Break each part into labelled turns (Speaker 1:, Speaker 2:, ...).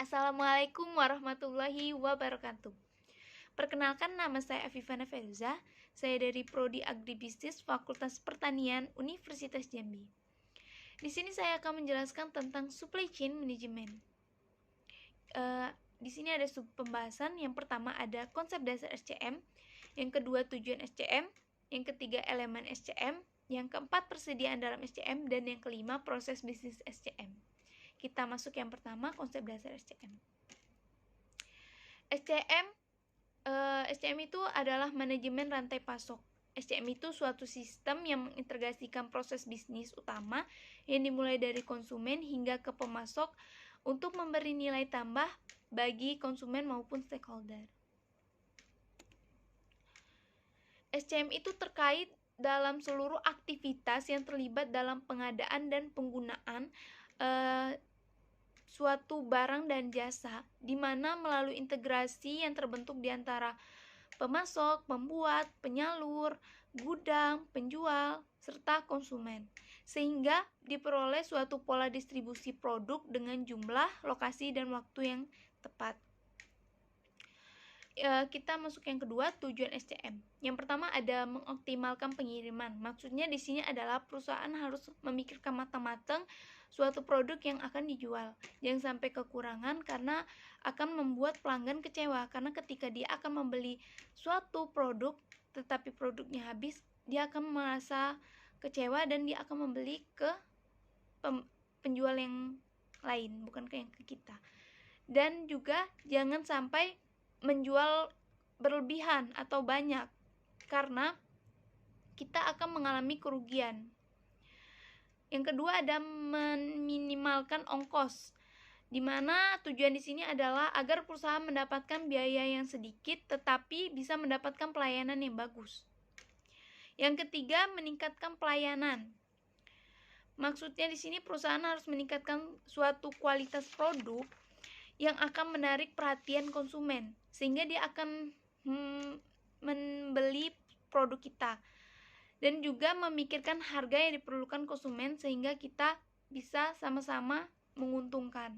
Speaker 1: Assalamualaikum warahmatullahi wabarakatuh. Perkenalkan, nama saya Afifana Feruza. Saya dari Prodi Agribisnis Fakultas Pertanian Universitas Jambi. Di sini saya akan menjelaskan tentang supply chain management. Di sini ada sub pembahasan. Yang pertama ada konsep dasar SCM, yang kedua tujuan SCM, yang ketiga elemen SCM, yang keempat persediaan dalam SCM, dan yang kelima proses bisnis SCM. Kita masuk yang pertama, konsep dasar SCM. SCM itu adalah manajemen rantai pasok. SCM itu suatu sistem yang mengintegrasikan proses bisnis utama yang dimulai dari konsumen hingga ke pemasok untuk memberi nilai tambah bagi konsumen maupun stakeholder. SCM itu terkait dalam seluruh aktivitas yang terlibat dalam pengadaan dan penggunaan suatu barang dan jasa, di mana melalui integrasi yang terbentuk di antara pemasok, pembuat, penyalur, gudang, penjual, serta konsumen, sehingga diperoleh suatu pola distribusi produk dengan jumlah, lokasi, dan waktu yang tepat. Kita masuk yang kedua, tujuan SCM. Yang pertama ada mengoptimalkan pengiriman. Maksudnya di sini adalah perusahaan harus memikirkan matang-matang suatu produk yang akan dijual. Jangan sampai kekurangan karena akan membuat pelanggan kecewa, karena ketika dia akan membeli suatu produk tetapi produknya habis, dia akan merasa kecewa dan dia akan membeli ke penjual yang lain, bukan ke kita. Dan juga jangan sampai menjual berlebihan atau banyak, karena kita akan mengalami kerugian. Yang kedua ada meminimalkan ongkos, di mana tujuan di sini adalah agar perusahaan mendapatkan biaya yang sedikit tetapi bisa mendapatkan pelayanan yang bagus. Yang ketiga, meningkatkan pelayanan. Maksudnya di sini perusahaan harus meningkatkan suatu kualitas produk yang akan menarik perhatian konsumen, sehingga dia akan membeli produk kita, dan juga memikirkan harga yang diperlukan konsumen sehingga kita bisa sama-sama menguntungkan.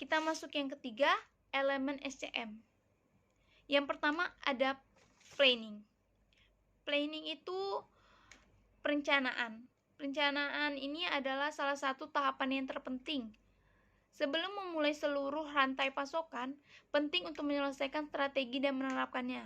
Speaker 1: Kita masuk yang ketiga, elemen SCM. Yang pertama ada planning. Planning itu perencanaan. Perencanaan ini adalah salah satu tahapan yang terpenting. Sebelum memulai seluruh rantai pasokan, penting untuk menyelesaikan strategi dan menerapkannya,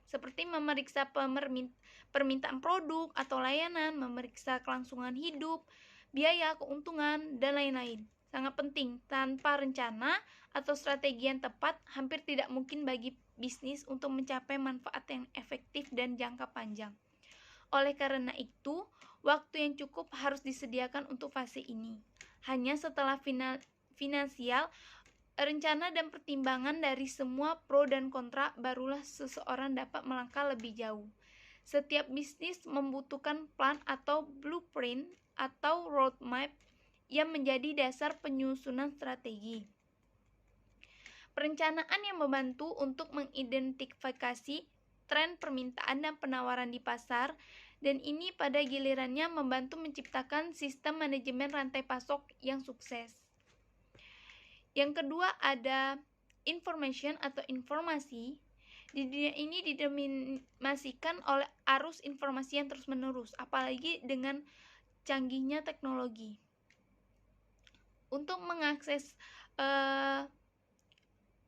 Speaker 1: seperti memeriksa permintaan produk atau layanan, memeriksa kelangsungan hidup, biaya, keuntungan, dan lain-lain. Sangat penting. Tanpa rencana atau strategi yang tepat, hampir tidak mungkin bagi bisnis untuk mencapai manfaat yang efektif dan jangka panjang. Oleh karena itu, waktu yang cukup harus disediakan untuk fase ini. Hanya setelah finansial, rencana dan pertimbangan dari semua pro dan kontra, barulah seseorang dapat melangkah lebih jauh. Setiap bisnis membutuhkan plan atau blueprint atau roadmap yang menjadi dasar penyusunan strategi. Perencanaan yang membantu untuk mengidentifikasi tren permintaan dan penawaran di pasar, dan ini pada gilirannya membantu menciptakan sistem manajemen rantai pasok yang sukses. Yang kedua ada information atau informasi. Di dunia ini didominasikan oleh arus informasi yang terus-menerus, apalagi dengan canggihnya teknologi. Untuk mengakses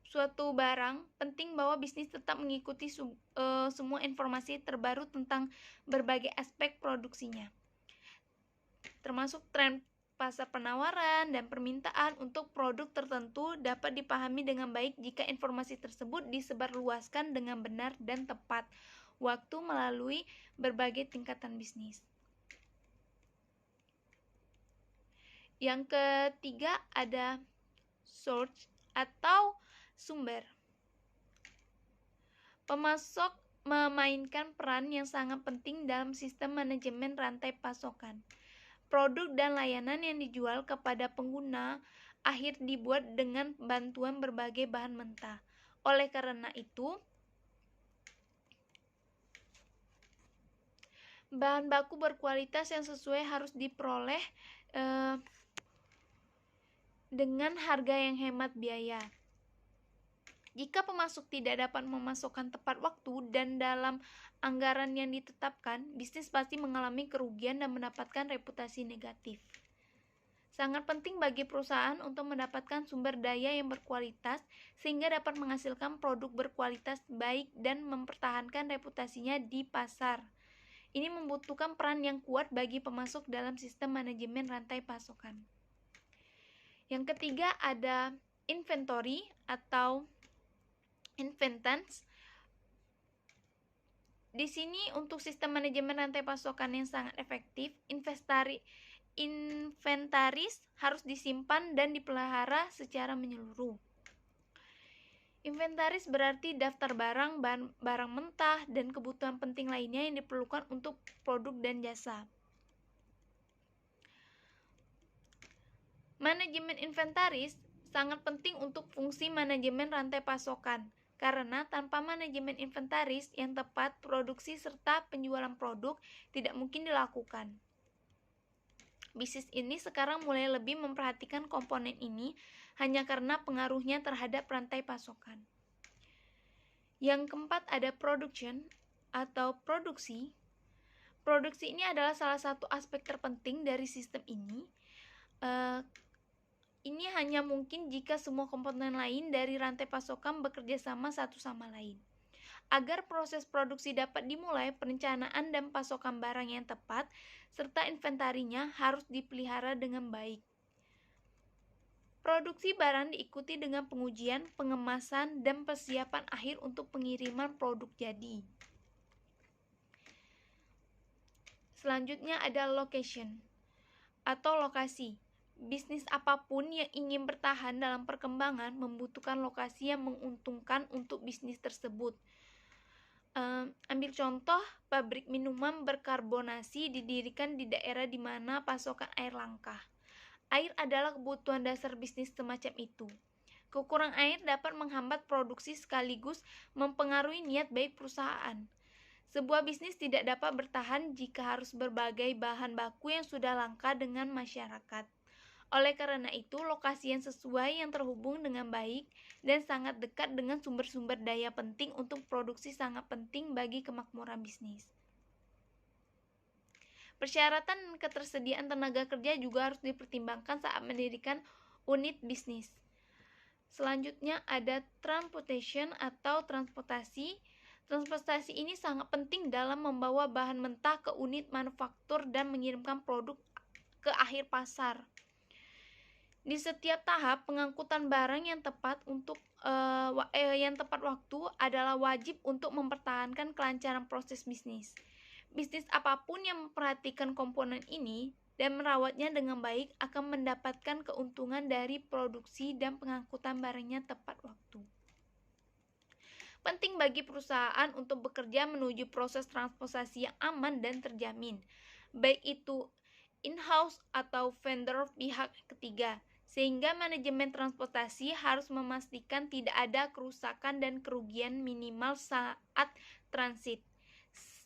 Speaker 1: suatu barang, penting bahwa bisnis tetap mengikuti semua informasi terbaru tentang berbagai aspek produksinya, termasuk tren pasar penawaran dan permintaan untuk produk tertentu dapat dipahami dengan baik jika informasi tersebut disebarluaskan dengan benar dan tepat waktu melalui berbagai tingkatan bisnis. Yang ketiga ada source atau sumber. Pemasok memainkan peran yang sangat penting dalam sistem manajemen rantai pasokan. Produk dan layanan yang dijual kepada pengguna akhir dibuat dengan bantuan berbagai bahan mentah. Oleh karena itu, bahan baku berkualitas yang sesuai harus diperoleh dengan harga yang hemat biaya. Jika pemasok tidak dapat memasokkan tepat waktu dan dalam anggaran yang ditetapkan, bisnis pasti mengalami kerugian dan mendapatkan reputasi negatif. Sangat penting bagi perusahaan untuk mendapatkan sumber daya yang berkualitas sehingga dapat menghasilkan produk berkualitas baik dan mempertahankan reputasinya di pasar. Ini membutuhkan peran yang kuat bagi pemasok dalam sistem manajemen rantai pasokan. Yang ketiga ada inventory atau inventance. Di sini untuk sistem manajemen rantai pasokan yang sangat efektif, inventaris harus disimpan dan dipelihara secara menyeluruh. Inventaris berarti daftar barang, barang mentah, dan kebutuhan penting lainnya yang diperlukan untuk produk dan jasa. Manajemen inventaris sangat penting untuk fungsi manajemen rantai pasokan. Karena tanpa manajemen inventaris yang tepat, produksi serta penjualan produk tidak mungkin dilakukan. Bisnis ini sekarang mulai lebih memperhatikan komponen ini hanya karena pengaruhnya terhadap rantai pasokan. Yang keempat ada production atau produksi. Produksi ini adalah salah satu aspek terpenting dari sistem ini. Ini hanya mungkin jika semua komponen lain dari rantai pasokan bekerja sama satu sama lain. Agar proses produksi dapat dimulai, perencanaan dan pasokan barang yang tepat, serta inventarinya harus dipelihara dengan baik. Produksi barang diikuti dengan pengujian, pengemasan, dan persiapan akhir untuk pengiriman produk jadi. Selanjutnya ada location atau lokasi. Bisnis apapun yang ingin bertahan dalam perkembangan membutuhkan lokasi yang menguntungkan untuk bisnis tersebut. Ambil contoh, pabrik minuman berkarbonasi didirikan di daerah di mana pasokan air langka. Air adalah kebutuhan dasar bisnis semacam itu. Kekurangan air dapat menghambat produksi sekaligus mempengaruhi niat baik perusahaan. Sebuah bisnis tidak dapat bertahan jika harus berbagai bahan baku yang sudah langka dengan masyarakat. Oleh karena itu, lokasi yang sesuai yang terhubung dengan baik dan sangat dekat dengan sumber-sumber daya penting untuk produksi sangat penting bagi kemakmuran bisnis. Persyaratan ketersediaan tenaga kerja juga harus dipertimbangkan saat mendirikan unit bisnis. Selanjutnya ada transportation atau transportasi. Transportasi ini sangat penting dalam membawa bahan mentah ke unit manufaktur dan mengirimkan produk ke akhir pasar. Di setiap tahap, pengangkutan barang yang tepat waktu adalah wajib untuk mempertahankan kelancaran proses bisnis. Bisnis apapun yang memperhatikan komponen ini dan merawatnya dengan baik akan mendapatkan keuntungan dari produksi dan pengangkutan barangnya tepat waktu. Penting bagi perusahaan untuk bekerja menuju proses transportasi yang aman dan terjamin, baik itu in-house atau vendor pihak ketiga. Sehingga manajemen transportasi harus memastikan tidak ada kerusakan dan kerugian minimal saat transit.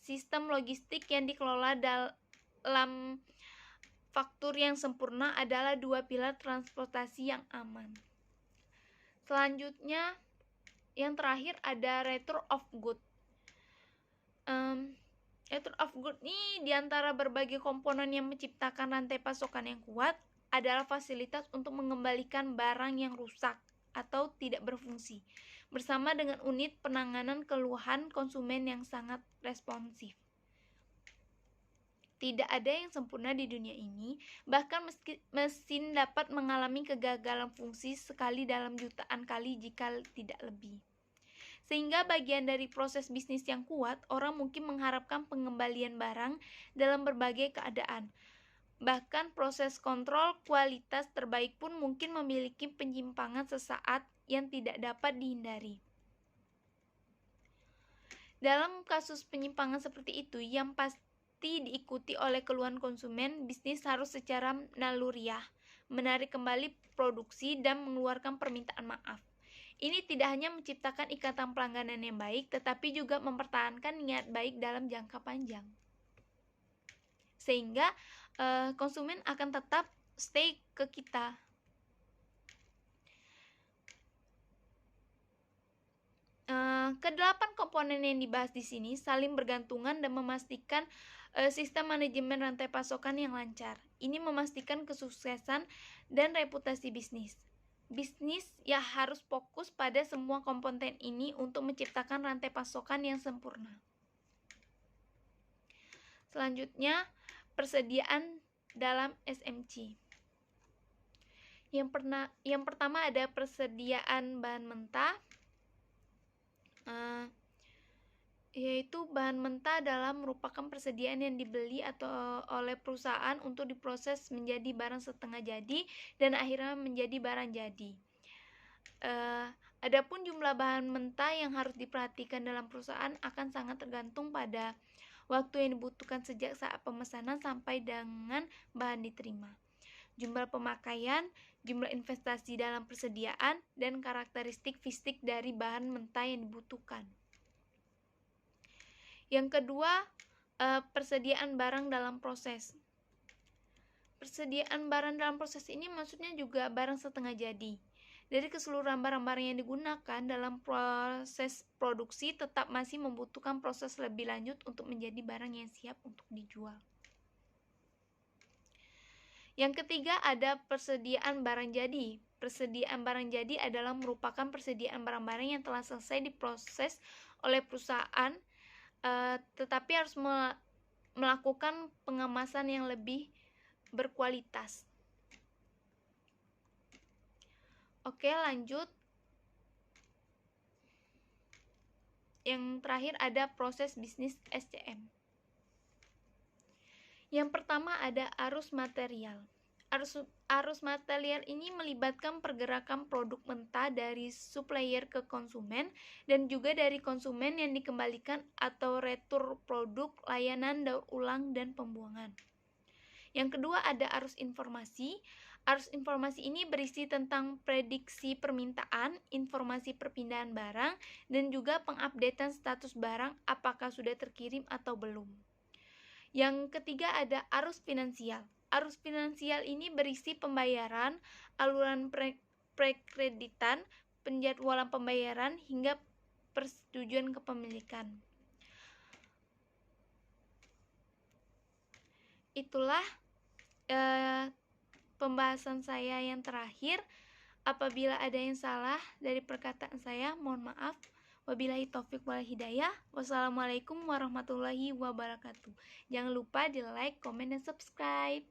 Speaker 1: Sistem logistik yang dikelola dalam faktur yang sempurna adalah dua pilar transportasi yang aman. Selanjutnya, yang terakhir ada return of good. Return of good ini diantara berbagai komponen yang menciptakan rantai pasokan yang kuat adalah fasilitas untuk mengembalikan barang yang rusak atau tidak berfungsi, bersama dengan unit penanganan keluhan konsumen yang sangat responsif. Tidak ada yang sempurna di dunia ini, bahkan mesin dapat mengalami kegagalan fungsi sekali dalam jutaan kali jika tidak lebih. Sehingga bagian dari proses bisnis yang kuat, orang mungkin mengharapkan pengembalian barang dalam berbagai keadaan. Bahkan proses kontrol kualitas terbaik pun mungkin memiliki penyimpangan sesaat yang tidak dapat dihindari. Dalam kasus penyimpangan seperti itu yang pasti diikuti oleh keluhan konsumen, bisnis harus secara naluriah menarik kembali produksi dan mengeluarkan permintaan maaf. Ini tidak hanya menciptakan ikatan pelangganan yang baik, tetapi juga mempertahankan niat baik dalam jangka panjang. Sehingga konsumen akan tetap stay ke kita. Kedelapan komponen yang dibahas di sini saling bergantungan dan memastikan sistem manajemen rantai pasokan yang lancar. Ini memastikan kesuksesan dan reputasi bisnis. Bisnis ya harus fokus pada semua komponen ini untuk menciptakan rantai pasokan yang sempurna. Selanjutnya, persediaan dalam SMC. Yang pertama ada persediaan bahan mentah, yaitu bahan mentah adalah merupakan persediaan yang dibeli atau oleh perusahaan untuk diproses menjadi barang setengah jadi dan akhirnya menjadi barang jadi. Adapun jumlah bahan mentah yang harus diperhatikan dalam perusahaan akan sangat tergantung pada waktu yang dibutuhkan sejak saat pemesanan sampai dengan bahan diterima, jumlah pemakaian, jumlah investasi dalam persediaan, dan karakteristik fisik dari bahan mentah yang dibutuhkan. Yang kedua, persediaan barang dalam proses. Persediaan barang dalam proses ini maksudnya juga barang setengah jadi. Dari keseluruhan barang-barang yang digunakan dalam proses produksi tetap masih membutuhkan proses lebih lanjut untuk menjadi barang yang siap untuk dijual. Yang ketiga ada persediaan barang jadi. Persediaan barang jadi adalah merupakan persediaan barang-barang yang telah selesai diproses oleh perusahaan, tetapi harus melakukan pengemasan yang lebih berkualitas. Oke, lanjut. Yang terakhir ada proses bisnis SCM. Yang pertama ada arus material. Arus material ini melibatkan pergerakan produk mentah dari supplier ke konsumen dan juga dari konsumen yang dikembalikan atau retur produk, layanan daur ulang, dan pembuangan. Yang kedua ada arus informasi. Arus informasi ini berisi tentang prediksi permintaan, informasi perpindahan barang, dan juga pengupdatean status barang apakah sudah terkirim atau belum. Yang ketiga ada arus finansial. Arus finansial ini berisi pembayaran, aluran prekreditan, penjadwalan pembayaran, hingga persetujuan kepemilikan. Itulah pembahasan saya yang terakhir. Apabila ada yang salah dari perkataan saya, mohon maaf. Wabillahi taufik wal hidayah. Wassalamualaikum warahmatullahi wabarakatuh. Jangan lupa di like, komen, dan subscribe.